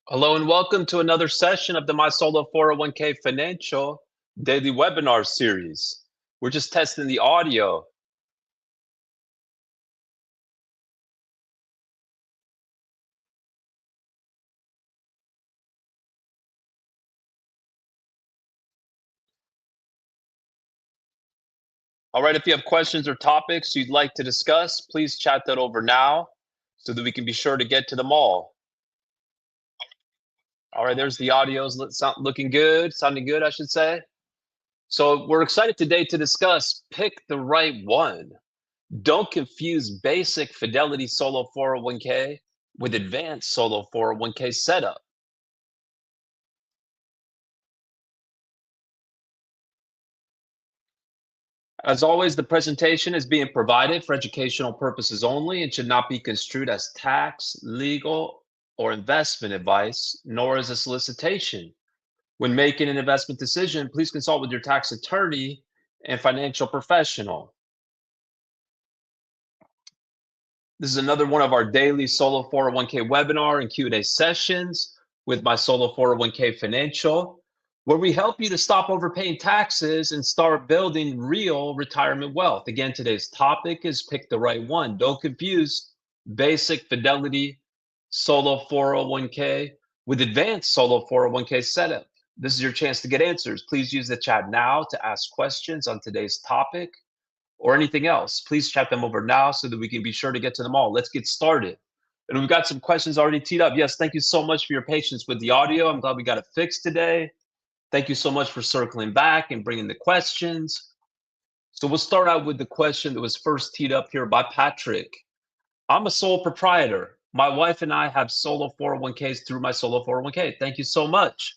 Hello and welcome to another session of the My Solo 401k Financial Daily Webinar Series. We're just testing the audio. All right, if you have questions or topics you'd like to discuss, please chat that over now so that we can be sure to get to them all. All right, there's the audio. Looking good, sounding good, I should say. So we're excited today to discuss pick the right one. Don't confuse basic Fidelity Solo 401k with advanced Solo 401k setup. As always, the presentation is being provided for educational purposes only and should not be construed as tax, legal, or investment advice, nor as a solicitation. When making an investment decision, please consult with your tax attorney and financial professional. This is another one of our daily Solo 401k webinar and Q&A sessions with my Solo 401k Financial, where we help you to stop overpaying taxes and start building real retirement wealth. Again, today's topic is pick the right one. Don't confuse basic Fidelity Solo 401k with advanced Solo 401k setup. This is your chance to get answers. Please use the chat now to ask questions on today's topic or anything else. Please chat them over now so that we can be sure to get to them all. Let's get started. And we've got some questions already teed up. Yes, thank you so much for your patience with the audio. I'm glad we got it fixed today. Thank you so much for circling back and bringing the questions. So we'll start out with the question that was first teed up here by Patrick. I'm a sole proprietor. My wife and I have solo 401ks through my solo 401k. Thank you so much.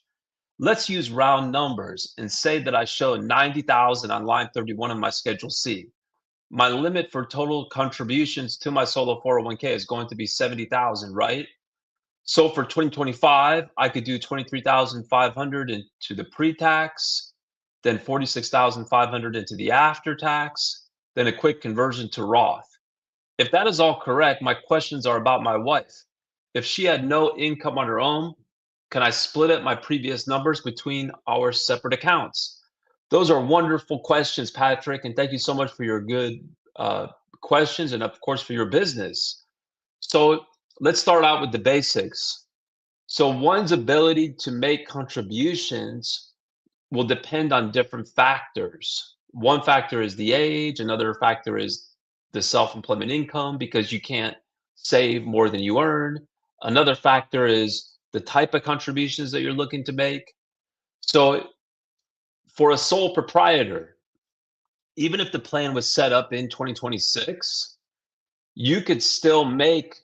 Let's use round numbers and say that I show 90,000 on line 31 of my Schedule C. My limit for total contributions to my solo 401k is going to be 70,000, right? So for 2025, I could do 23,500 into the pre-tax, then 46,500 into the after-tax, then a quick conversion to Roth. If that is all correct, my questions are about my wife. If she had no income on her own, can I split up my previous numbers between our separate accounts? Those are wonderful questions, Patrick, and thank you so much for your good questions and, of course, for your business. So let's start out with the basics. So one's ability to make contributions will depend on different factors. One factor is the age, another factor is the self-employment income because you can't save more than you earn. Another factor is the type of contributions that you're looking to make. So for a sole proprietor, even if the plan was set up in 2026, you could still make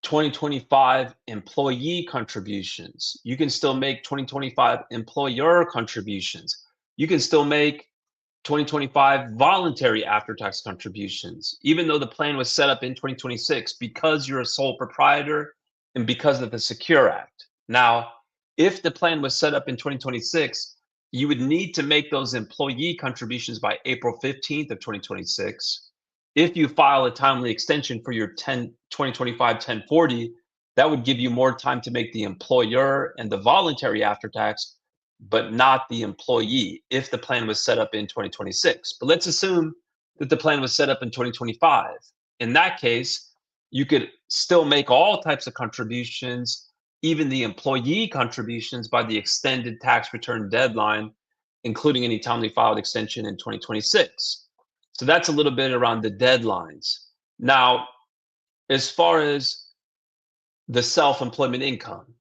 2025 employee contributions. You can still make 2025 employer contributions. You can still make 2025 voluntary after-tax contributions, even though the plan was set up in 2026 because you're a sole proprietor and because of the Secure Act. Now, if the plan was set up in 2026, you would need to make those employee contributions by April 15th of 2026. If you file a timely extension for your 2025 1040, that would give you more time to make the employer and the voluntary after-tax, but not the employee if the plan was set up in 2026. But let's assume that the plan was set up in 2025. In that case, you could still make all types of contributions, even the employee contributions, by the extended tax return deadline, including any timely filed extension in 2026. So that's a little bit around the deadlines. Now, as far as the self-employment income,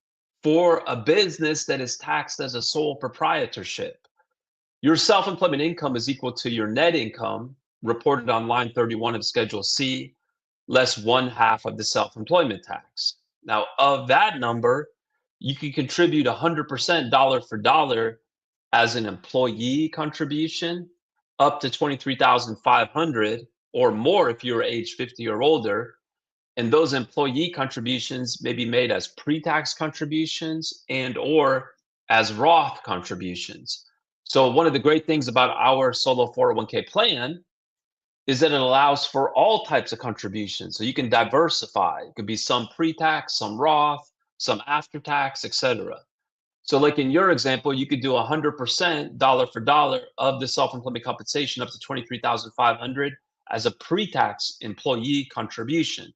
for a business that is taxed as a sole proprietorship, your self-employment income is equal to your net income reported on line 31 of Schedule C, less 1/2 of the self-employment tax. Now, of that number, you can contribute 100% dollar for dollar as an employee contribution up to 23,500 or more if you're age 50 or older. And those employee contributions may be made as pre-tax contributions and or as Roth contributions. So one of the great things about our solo 401k plan is that it allows for all types of contributions. So you can diversify. It could be some pre-tax, some Roth, some after tax, etc. So like in your example, you could do 100% dollar for dollar of the self-employment compensation up to 23,500 as a pre-tax employee contribution.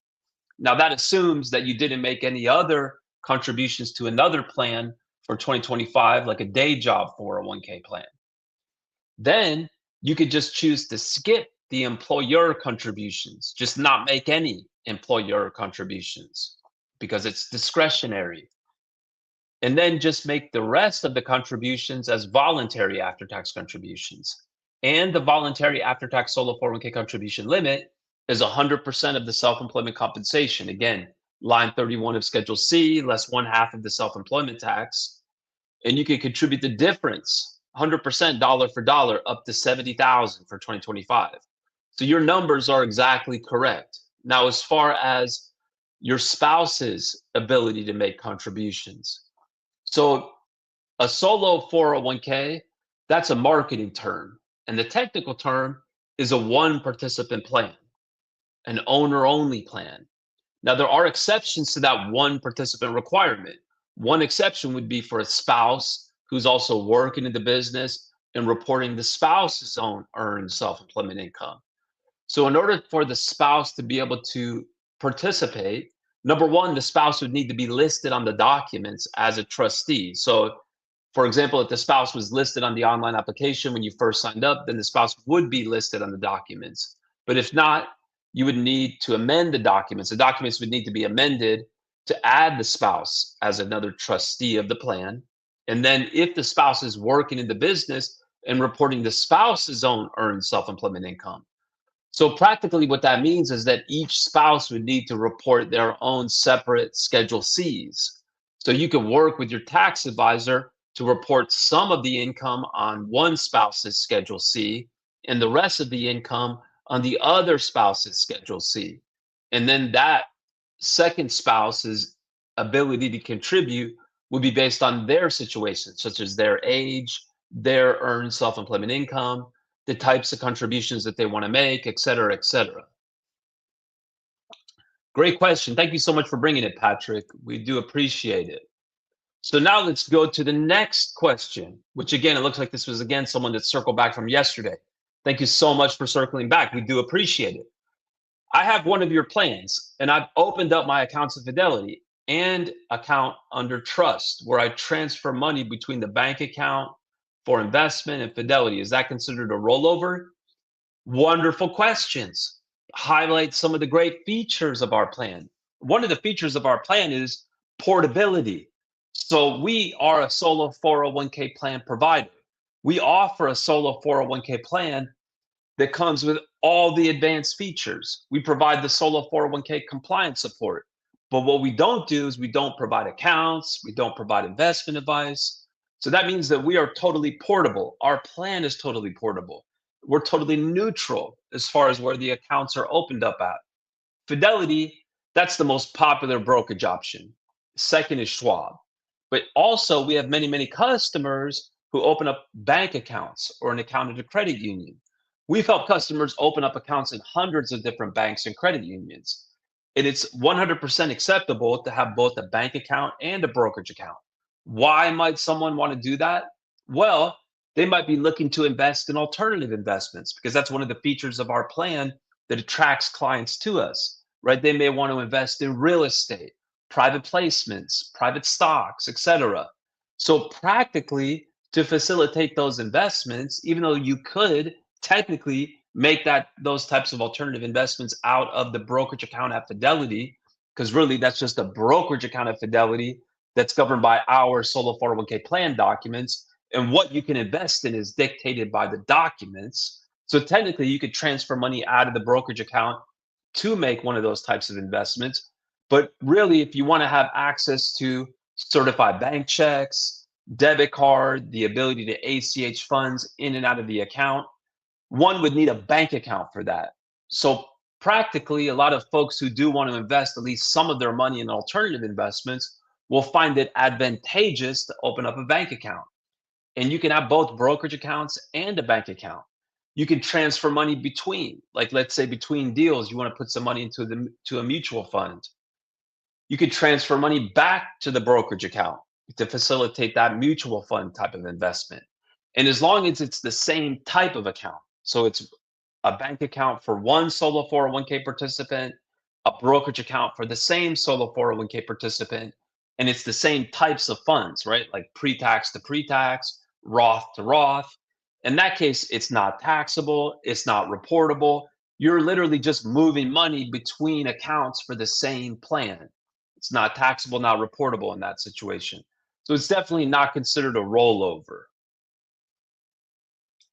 Now that assumes that you didn't make any other contributions to another plan for 2025, like a day job 401k plan. Then you could just choose to skip the employer contributions, just not make any employer contributions because it's discretionary. And then just make the rest of the contributions as voluntary after-tax contributions. And the voluntary after-tax solo 401k contribution limit is 100% of the self-employment compensation. Again, line 31 of Schedule C, less 1/2 of the self-employment tax. And you can contribute the difference, 100% dollar for dollar, up to 70,000 for 2025. So your numbers are exactly correct. Now, as far as your spouse's ability to make contributions, so a solo 401k, that's a marketing term. And the technical term is a one participant plan, an owner only plan. Now, there are exceptions to that one participant requirement. One exception would be for a spouse who's also working in the business and reporting the spouse's own earned self-employment income. So in order for the spouse to be able to participate, number one, the spouse would need to be listed on the documents as a trustee. So for example, if the spouse was listed on the online application when you first signed up, then the spouse would be listed on the documents. But if not, you would need to amend the documents. The documents would need to be amended to add the spouse as another trustee of the plan. And then if the spouse is working in the business and reporting the spouse's own earned self-employment income. So practically what that means is that each spouse would need to report their own separate Schedule Cs. So you can work with your tax advisor to report some of the income on one spouse's Schedule C and the rest of the income on the other spouse's Schedule C. And then that second spouse's ability to contribute would be based on their situation, such as their age, their earned self-employment income, the types of contributions that they want to make, et cetera, et cetera. Great question. Thank you so much for bringing it, Patrick. We do appreciate it. So now let's go to the next question, which again, it looks like this was again someone that circled back from yesterday. Thank you so much for circling back. We do appreciate it. I have one of your plans and I've opened up my accounts of Fidelity and account under trust where I transfer money between the bank account for investment and Fidelity. Is that considered a rollover? Wonderful questions. Highlight some of the great features of our plan. One of the features of our plan is portability. So we are a solo 401k plan provider. We offer a solo 401k plan that comes with all the advanced features. We provide the solo 401k compliance support. But what we don't do is we don't provide accounts, we don't provide investment advice. So that means that we are totally portable. Our plan is totally portable. We're totally neutral as far as where the accounts are opened up at. Fidelity, that's the most popular brokerage option. Second is Schwab. But also we have many, many customers who open up bank accounts or an account at a credit union. We've helped customers open up accounts in hundreds of different banks and credit unions. And it's 100% acceptable to have both a bank account and a brokerage account. Why might someone want to do that? Well, they might be looking to invest in alternative investments because that's one of the features of our plan that attracts clients to us, right? They may want to invest in real estate, private placements, private stocks, etc. So practically, to facilitate those investments, even though you could technically make those types of alternative investments out of the brokerage account at Fidelity, because really that's just a brokerage account at Fidelity that's governed by our solo 401k plan documents. And what you can invest in is dictated by the documents. So technically you could transfer money out of the brokerage account to make one of those types of investments. But really, if you want to have access to certified bank checks, debit card, the ability to ACH funds in and out of the account, one would need a bank account for that. So practically, a lot of folks who do want to invest at least some of their money in alternative investments will find it advantageous to open up a bank account. And you can have both brokerage accounts and a bank account. You can transfer money between, like let's say between deals, you want to put some money into a mutual fund. You could transfer money back to the brokerage account to facilitate that mutual fund type of investment. And as long as it's the same type of account, so it's a bank account for one solo 401k participant, a brokerage account for the same solo 401k participant, and it's the same types of funds, right? Like pre-tax to pre-tax, Roth to Roth. In that case, it's not taxable, it's not reportable. You're literally just moving money between accounts for the same plan. It's not taxable, not reportable in that situation. So it's definitely not considered a rollover.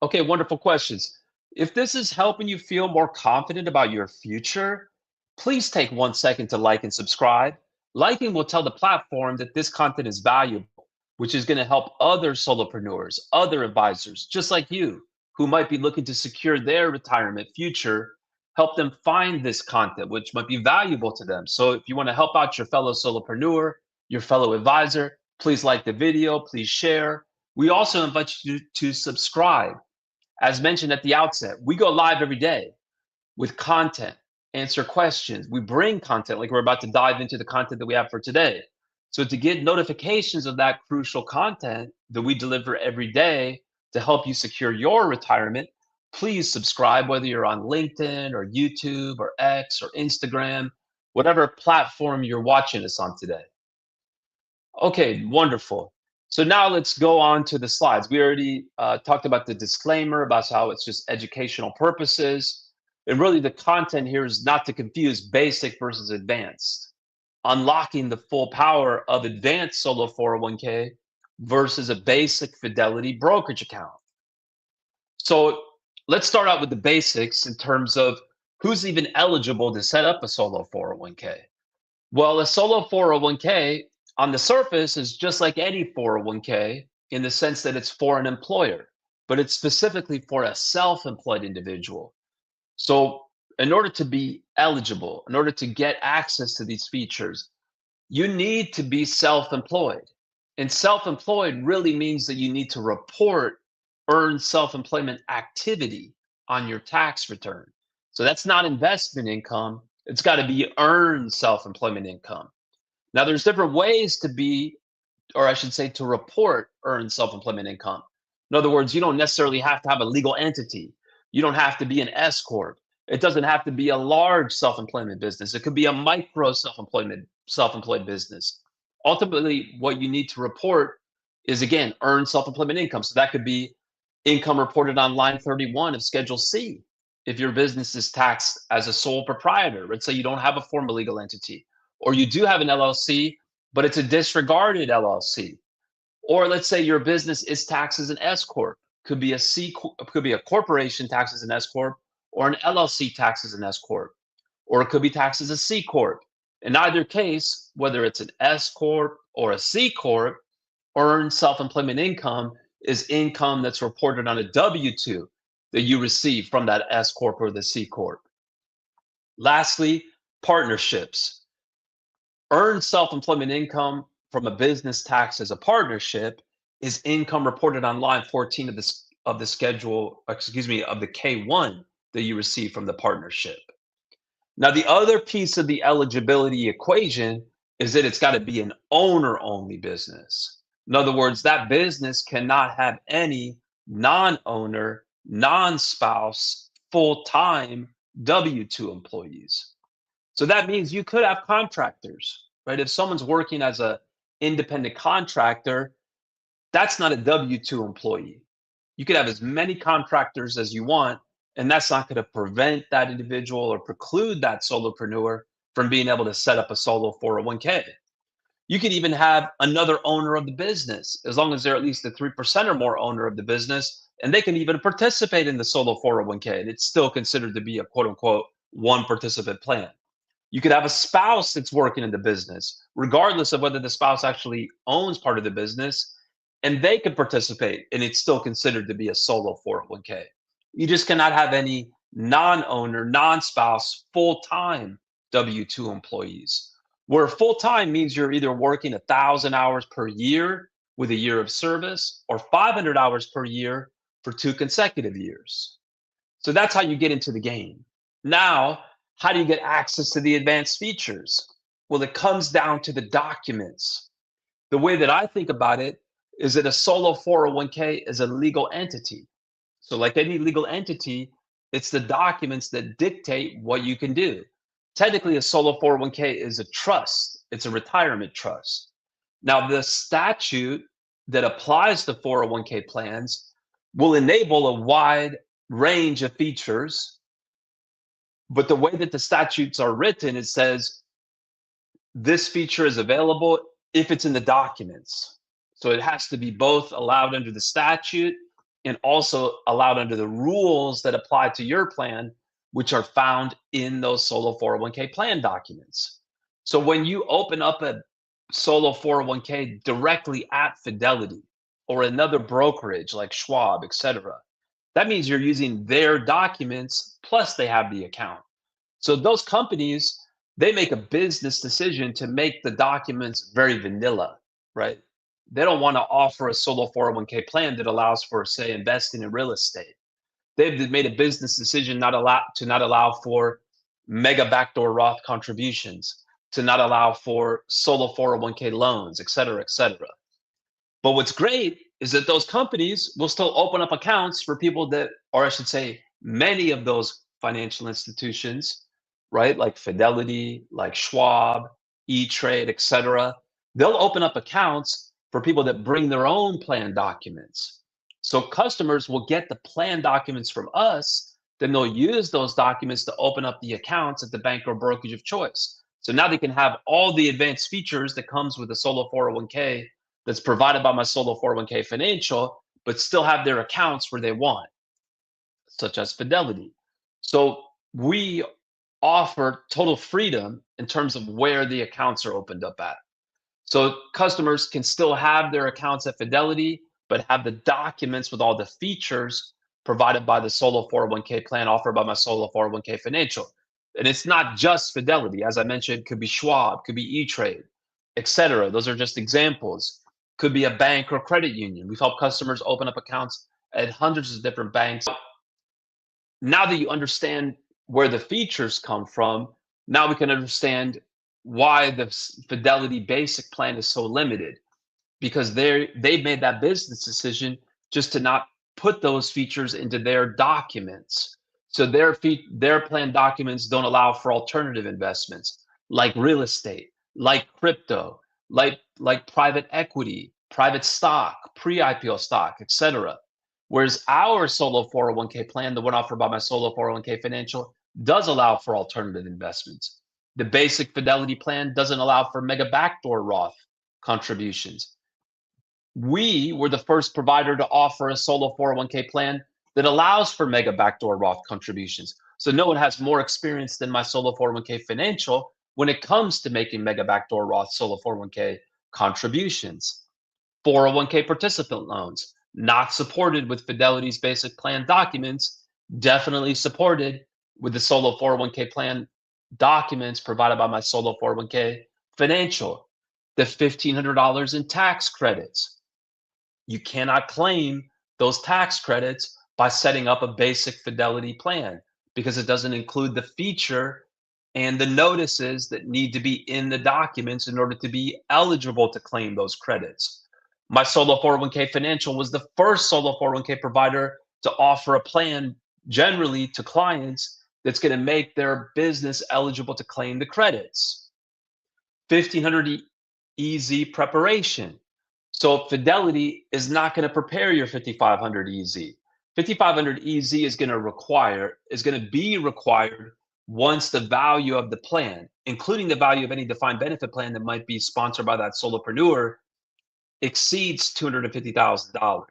Okay, wonderful questions. If this is helping you feel more confident about your future, please take 1 second to like and subscribe. Liking will tell the platform that this content is valuable, which is going to help other solopreneurs, other advisors, just like you, who might be looking to secure their retirement future, help them find this content, which might be valuable to them. So if you want to help out your fellow solopreneur, your fellow advisor, please like the video, please share. We also invite you to subscribe. As mentioned at the outset, we go live every day with content, answer questions. We bring content like we're about to dive into the content that we have for today. So to get notifications of that crucial content that we deliver every day to help you secure your retirement, please subscribe, whether you're on LinkedIn or YouTube or X or Instagram, whatever platform you're watching us on today. Okay, wonderful. So now let's go on to the slides. We already talked about the disclaimer about how it's just educational purposes. And really the content here is not to confuse basic versus advanced. Unlocking the full power of advanced solo 401k versus a basic Fidelity brokerage account. So let's start out with the basics in terms of who's even eligible to set up a solo 401k. Well, a solo 401k on the surface is just like any 401k in the sense that it's for an employer, but it's specifically for a self-employed individual. So in order to be eligible, in order to get access to these features, you need to be self-employed. And self-employed really means that you need to report earned self-employment activity on your tax return. So that's not investment income. It's got to be earned self-employment income. Now, there's different ways to be, or I should say, to report earned self-employment income. In other words, you don't necessarily have to have a legal entity. You don't have to be an S corp. It doesn't have to be a large self-employment business. It could be a micro self-employed business. Ultimately, what you need to report is, again, earned self-employment income. So that could be income reported on line 31 of Schedule C. If your business is taxed as a sole proprietor, let's say you don't have a formal legal entity, or you do have an LLC, but it's a disregarded LLC. Or let's say your business is taxed as an S corp. Could be could be a corporation taxed as an S corp, or an LLC taxed as an S corp, or it could be taxed as a C corp. In either case, whether it's an S corp or a C corp, earned self-employment income is income that's reported on a W-2 that you receive from that S corp or the C corp. Lastly, partnerships. Earned self-employment income from a business tax as a partnership is income reported on line 14 of the schedule, excuse me, of the K1 that you receive from the partnership. Now, the other piece of the eligibility equation is that it's got to be an owner-only business. In other words, that business cannot have any non-owner, non-spouse, full-time W-2 employees. So that means you could have contractors, right? If someone's working as an independent contractor, that's not a W-2 employee. You could have as many contractors as you want, and that's not going to prevent that individual or preclude that solopreneur from being able to set up a solo 401k. You could even have another owner of the business, as long as they're at least a 3% or more owner of the business, and they can even participate in the solo 401k, and it's still considered to be a quote unquote one participant plan. You could have a spouse that's working in the business, regardless of whether the spouse actually owns part of the business, and they could participate, and it's still considered to be a solo 401k. You just cannot have any non-owner, non-spouse, full-time W-2 employees, where full-time means you're either working 1,000 hours per year with a year of service or 500 hours per year for 2 consecutive years. So that's how you get into the game. Now, how do you get access to the advanced features? Well, it comes down to the documents. The way that I think about it is that a solo 401k is a legal entity. So, like any legal entity, it's the documents that dictate what you can do. Technically, a solo 401k is a trust, it's a retirement trust. Now, the statute that applies to 401k plans will enable a wide range of features, but the way that the statutes are written, it says this feature is available if it's in the documents. So it has to be both allowed under the statute and also allowed under the rules that apply to your plan, which are found in those solo 401k plan documents. So when you open up a solo 401k directly at Fidelity or another brokerage like Schwab, etc., that means you're using their documents plus they have the account. So those companies, they make a business decision to make the documents very vanilla, right? They don't want to offer a solo 401k plan that allows for, say, investing in real estate. They've made a business decision not allow for mega backdoor Roth contributions, to not allow for solo 401k loans, et cetera, et cetera. But what's great is that those companies will still open up accounts for people that, or I should say, many of those financial institutions, right? Like Fidelity, like Schwab, E-Trade, et cetera. They'll open up accounts for people that bring their own plan documents. So customers will get the plan documents from us, then they'll use those documents to open up the accounts at the bank or brokerage of choice. So now they can have all the advanced features that comes with a solo 401k that's provided by my solo 401k financial, but still have their accounts where they want, such as Fidelity. So we offer total freedom in terms of where the accounts are opened up at. So customers can still have their accounts at Fidelity, but have the documents with all the features provided by the solo 401k plan offered by my solo 401k financial. And it's not just Fidelity. As I mentioned, could be Schwab, could be E-Trade, et cetera. Those are just examples. Could be a bank or credit union. We've helped customers open up accounts at hundreds of different banks. Now that you understand where the features come from, now we can understand why the Fidelity basic plan is so limited, because they've made that business decision just to not put those features into their documents. So their plan documents don't allow for alternative investments like real estate, like crypto, like private equity, private stock, pre-IPO stock, etc. Whereas our solo 401k plan, the one offered by my solo 401k financial, does allow for alternative investments. The basic Fidelity plan doesn't allow for mega backdoor Roth contributions. We were the first provider to offer a solo 401k plan that allows for mega backdoor Roth contributions. So no one has more experience than my solo 401k financial when it comes to making mega backdoor Roth solo 401k contributions. 401k participant loans, not supported with Fidelity's basic plan documents, definitely supported with the solo 401k plan documents provided by my solo 401k financial. The $1,500 in tax credits. You cannot claim those tax credits by setting up a basic Fidelity plan because it doesn't include the feature and the notices that need to be in the documents in order to be eligible to claim those credits. My solo 401k financial was the first solo 401k provider to offer a plan generally to clients that's going to make their business eligible to claim the credits. 1500 EZ preparation. So Fidelity is not going to prepare your 5500 EZ. 5500 EZ is going to be required once the value of the plan, including the value of any defined benefit plan that might be sponsored by that solopreneur, exceeds $250,000.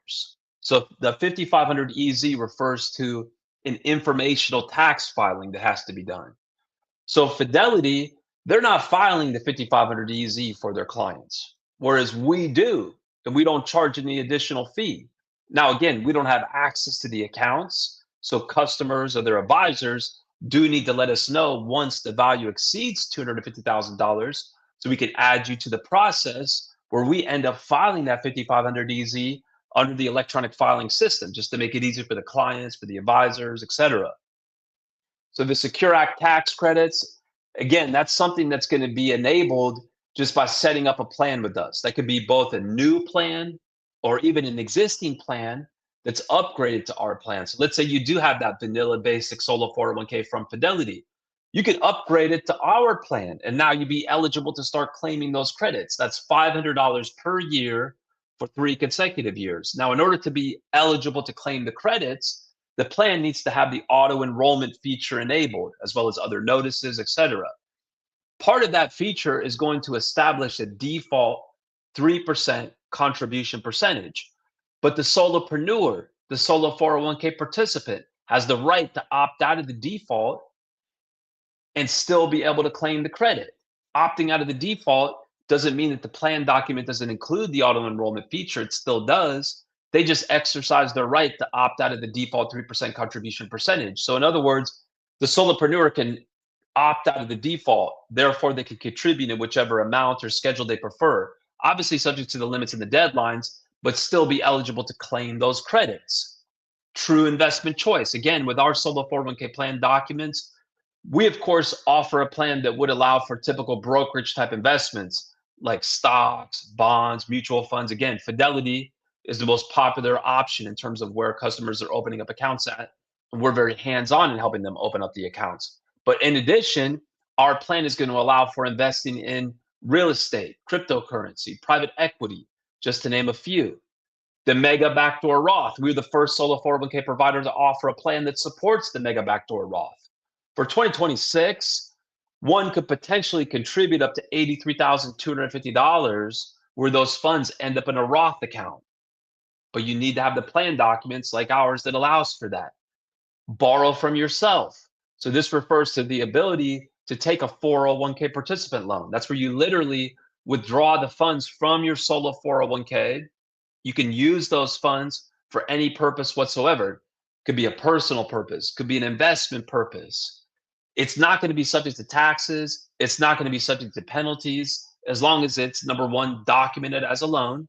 So the 5500 EZ refers to an informational tax filing that has to be done. So Fidelity, they're not filing the 5500 EZ for their clients, whereas we do, and we don't charge any additional fee. Now, again, we don't have access to the accounts, so customers or their advisors do need to let us know once the value exceeds $250,000, so we can add you to the process where we end up filing that 5500 EZ under the electronic filing system, just to make it easier for the clients, for the advisors, et cetera. So the Secure Act tax credits, Again, that's something that's going to be enabled just by setting up a plan with us. That could be both a new plan or even an existing plan that's upgraded to our plan. So let's say you do have that vanilla basic solo 401k from Fidelity. You could upgrade it to our plan, and now you'd be eligible to start claiming those credits. That's $500 per year for 3 consecutive years. Now, in order to be eligible to claim the credits, the plan needs to have the auto enrollment feature enabled, as well as other notices, etc. Part of that feature is going to establish a default 3% contribution percentage. But the solopreneur, the solo 401k participant, has the right to opt out of the default and still be able to claim the credit. Opting out of the default doesn't mean that the plan document doesn't include the auto enrollment feature. It still does. They just exercise their right to opt out of the default 3% contribution percentage. So, in other words, the solopreneur can opt out of the default. Therefore, they can contribute in whichever amount or schedule they prefer, obviously subject to the limits and the deadlines, but still be eligible to claim those credits. True investment choice. Again, with our solo 401k plan documents, we, of course, offer a plan that would allow for typical brokerage type investments like stocks, bonds, mutual funds. Again, Fidelity is the most popular option in terms of where customers are opening up accounts at. And we're very hands on in helping them open up the accounts. But in addition, our plan is going to allow for investing in real estate, cryptocurrency, private equity, just to name a few. The Mega Backdoor Roth. We were the first solo 401k provider to offer a plan that supports the Mega Backdoor Roth. For 2026, one could potentially contribute up to $83,250 where those funds end up in a Roth account. But you need to have the plan documents like ours that allows for that. Borrow from yourself. So this refers to the ability to take a 401k participant loan. That's where you literally withdraw the funds from your solo 401k. You can use those funds for any purpose whatsoever. Could be a personal purpose, could be an investment purpose. It's not going to be subject to taxes. It's not going to be subject to penalties as long as it's, number one, documented as a loan.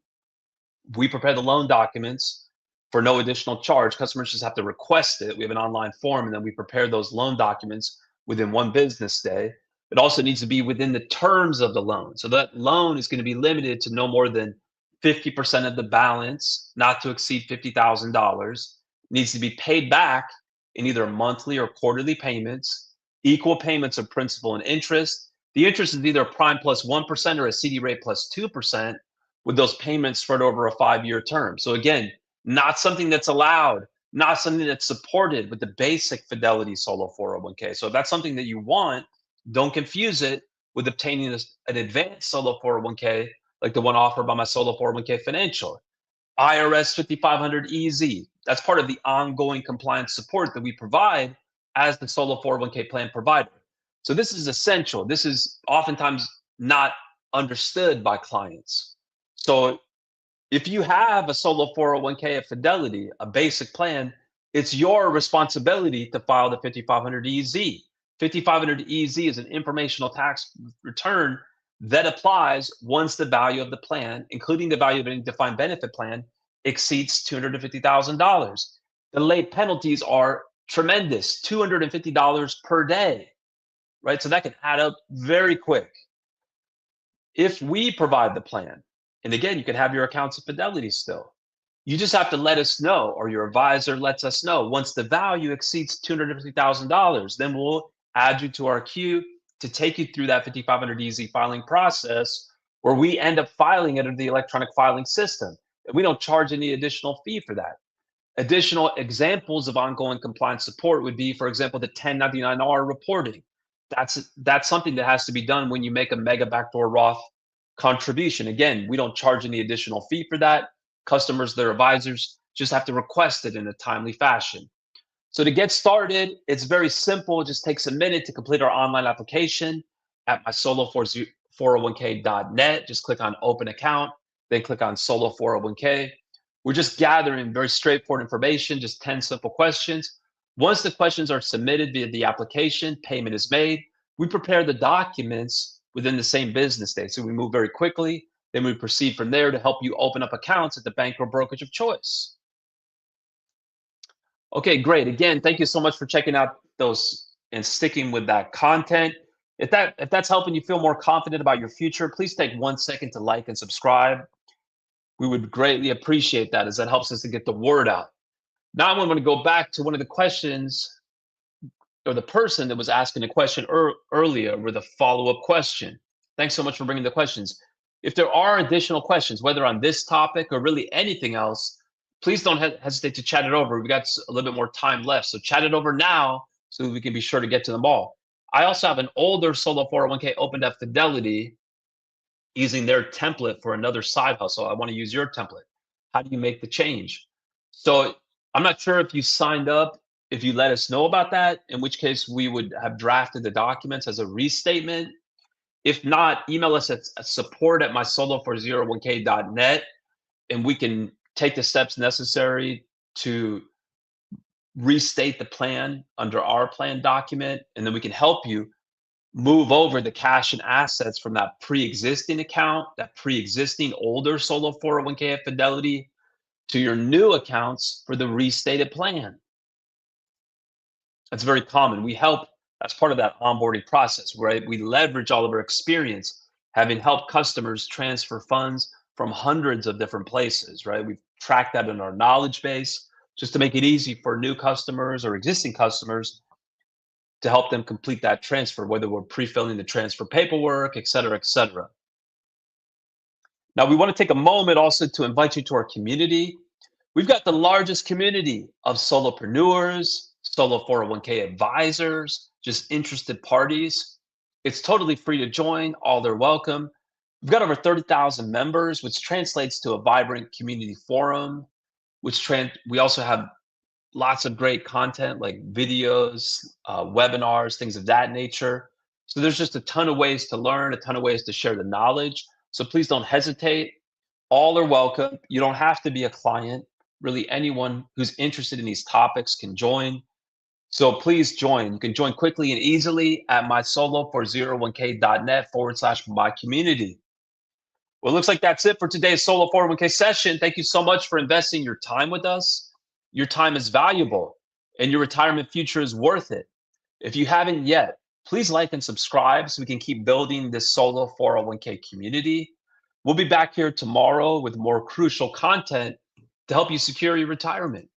We prepare the loan documents for no additional charge. Customers just have to request it. We have an online form, and then we prepare those loan documents within 1 business day. It also needs to be within the terms of the loan. So that loan is going to be limited to no more than 50% of the balance, not to exceed $50,000. Needs to be paid back in either monthly or quarterly payments, equal payments of principal and interest. The interest is either prime plus 1% or a CD rate plus 2%, with those payments spread over a 5-year term. So again, not something that's allowed, not something that's supported with the basic Fidelity solo 401k. So if that's something that you want, don't confuse it with obtaining an advanced solo 401k like the one offered by my solo 401k Financial. IRS 5500 EZ. That's part of the ongoing compliance support that we provide as the solo 401k plan provider. So this is essential. This is oftentimes not understood by clients. So if you have a solo 401k at Fidelity, a basic plan, it's your responsibility to file the 5500 EZ. 5500 EZ is an informational tax return that applies once the value of the plan, including the value of any defined benefit plan, exceeds $250,000. The late penalties are tremendous, $250 per day, right? So that can add up very quick. If we provide the plan, and again, you can have your accounts at Fidelity still, you just have to let us know, or your advisor lets us know. Once the value exceeds $250,000, then we'll add you to our queue to take you through that 5500 EZ filing process, where we end up filing it under the electronic filing system. And we don't charge any additional fee for that. Additional examples of ongoing compliance support would be, for example, the 1099-R reporting. That's something that has to be done when you make a Mega Backdoor Roth contribution. Again, we don't charge any additional fee for that. Customers, their advisors, just have to request it in a timely fashion. So to get started, it's very simple. It just takes a minute to complete our online application at mysolo401k.net. Just click on Open Account, then click on Solo 401k. We're just gathering very straightforward information, just 10 simple questions. Once the questions are submitted via the application, payment is made. We prepare the documents within the same business day. So we move very quickly. Then we proceed from there to help you open up accounts at the bank or brokerage of choice. Okay, great. Again, thank you so much for checking out those and sticking with that content. If that's helping you feel more confident about your future, please take 1 second to like and subscribe. We would greatly appreciate that, as that helps us to get the word out. Now I'm going to go back to one of the questions, or the person that was asking the question earlier with a follow-up question. Thanks so much for bringing the questions. If there are additional questions, whether on this topic or really anything else, please don't hesitate to chat it over. We got a little bit more time left, so chat it over now so that we can be sure to get to them all. I also have an older solo 401k opened at Fidelity using their template for another side hustle. I want to use your template. How do you make the change? So I'm not sure if you signed up, if you let us know about that, in which case we would have drafted the documents as a restatement. If not, email us at support@mysolo401k.net, and we can take the steps necessary to restate the plan under our plan document, and then we can help you move over the cash and assets from that pre-existing account, that pre-existing older solo 401k at Fidelity, to your new accounts for the restated plan. That's very common. We help as part of that onboarding process, right? We leverage all of our experience having helped customers transfer funds from hundreds of different places, right? We've tracked that in our knowledge base just to make it easy for new customers or existing customers to help them complete that transfer, whether we're pre-filling the transfer paperwork, et cetera, et cetera. Now, we want to take a moment also to invite you to our community. We've got the largest community of solopreneurs, solo 401k advisors, just interested parties. It's totally free to join. All are welcome. We've got over 30,000 members, which translates to a vibrant community forum, we also have lots of great content like videos, webinars, things of that nature. So there's just a ton of ways to learn, a ton of ways to share the knowledge. So please don't hesitate. All are welcome. You don't have to be a client. Really, anyone who's interested in these topics can join. So please join. You can join quickly and easily at mysolo401k.net/my community. Well, it looks like that's it for today's Solo 401k session. Thank you so much for investing your time with us. Your time is valuable, and your retirement future is worth it. If you haven't yet, please like and subscribe so we can keep building this Solo 401k community. We'll be back here tomorrow with more crucial content to help you secure your retirement.